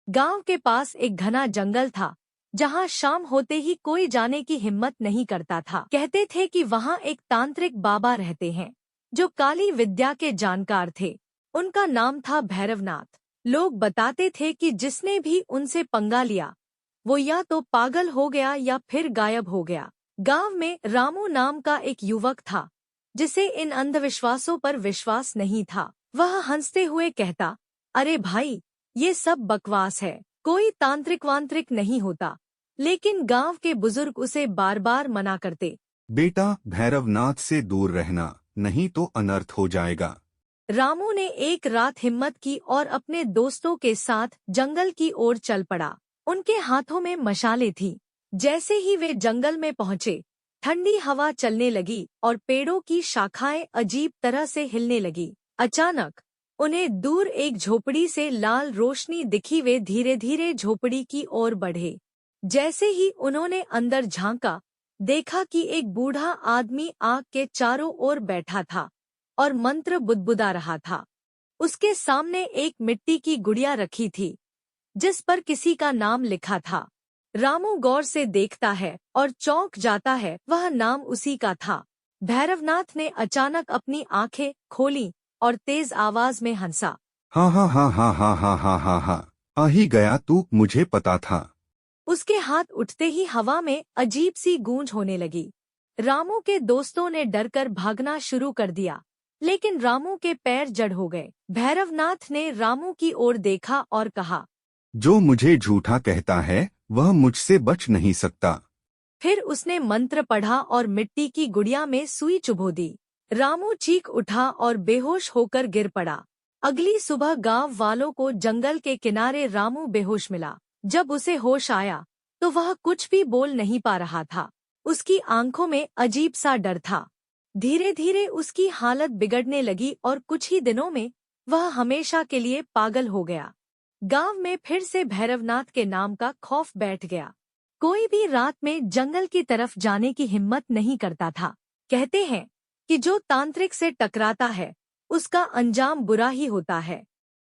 गांव के पास एक घना जंगल था, जहां शाम होते ही कोई जाने की हिम्मत नहीं करता था। कहते थे कि वहां एक तांत्रिक बाबा रहते हैं, जो काली विद्या के जानकार थे। उनका नाम था भैरवनाथ। लोग बताते थे कि जिसने भी उनसे पंगा लिया, वो या तो पागल हो गया या फिर गायब हो गया। गांव में रामू नाम का एक युवक था, जिसे इन अंधविश्वासों पर विश्वास नहीं था। वह हंसते हुए कहता, अरे भाई, ये सब बकवास है, कोई तांत्रिक वांत्रिक नहीं होता। लेकिन गांव के बुजुर्ग उसे बार बार मना करते। बेटा, भैरवनाथ से दूर रहना, नहीं तो अनर्थ हो जाएगा। रामू ने एक रात हिम्मत की और अपने दोस्तों के साथ जंगल की ओर चल पड़ा। उनके हाथों में मशालें थी। जैसे ही वे जंगल में पहुंचे, ठंडी हवा चलने लगी और पेड़ों की शाखाएं अजीब तरह से हिलने लगी। अचानक उन्हें दूर एक झोपड़ी से लाल रोशनी दिखी। वे धीरे धीरे झोपड़ी की ओर बढ़े। जैसे ही उन्होंने अंदर झांका, देखा कि एक बूढ़ा आदमी आग के चारों ओर बैठा था और मंत्र बुदबुदा रहा था। उसके सामने एक मिट्टी की गुड़िया रखी थी, जिस पर किसी का नाम लिखा था। रामू गौर से देखता है और चौंक जाता है, वह नाम उसी का था। भैरवनाथ ने अचानक अपनी आंखें खोली और तेज आवाज में हंसा। हाँ हाँ हाँ हाँ हाँ हाँ हाँ हाँ हाँ, आ ही गया तू, मुझे पता था। उसके हाथ उठते ही हवा में अजीब सी गूंज होने लगी। रामू के दोस्तों ने डरकर भागना शुरू कर दिया, लेकिन रामू के पैर जड़ हो गए। भैरवनाथ ने रामू की ओर देखा और कहा, जो मुझे झूठा कहता है, वह मुझसे बच नहीं सकता। फिर उसने मंत्र पढ़ा और मिट्टी की गुड़िया में सुई चुभो दी। रामू चीख उठा और बेहोश होकर गिर पड़ा। अगली सुबह गांव वालों को जंगल के किनारे रामू बेहोश मिला। जब उसे होश आया, तो वह कुछ भी बोल नहीं पा रहा था। उसकी आंखों में अजीब सा डर था। धीरे धीरे उसकी हालत बिगड़ने लगी और कुछ ही दिनों में वह हमेशा के लिए पागल हो गया। गांव में फिर से भैरवनाथ के नाम का खौफ बैठ गया। कोई भी रात में जंगल की तरफ जाने की हिम्मत नहीं करता था। कहते हैं कि जो तांत्रिक से टकराता है, उसका अंजाम बुरा ही होता है।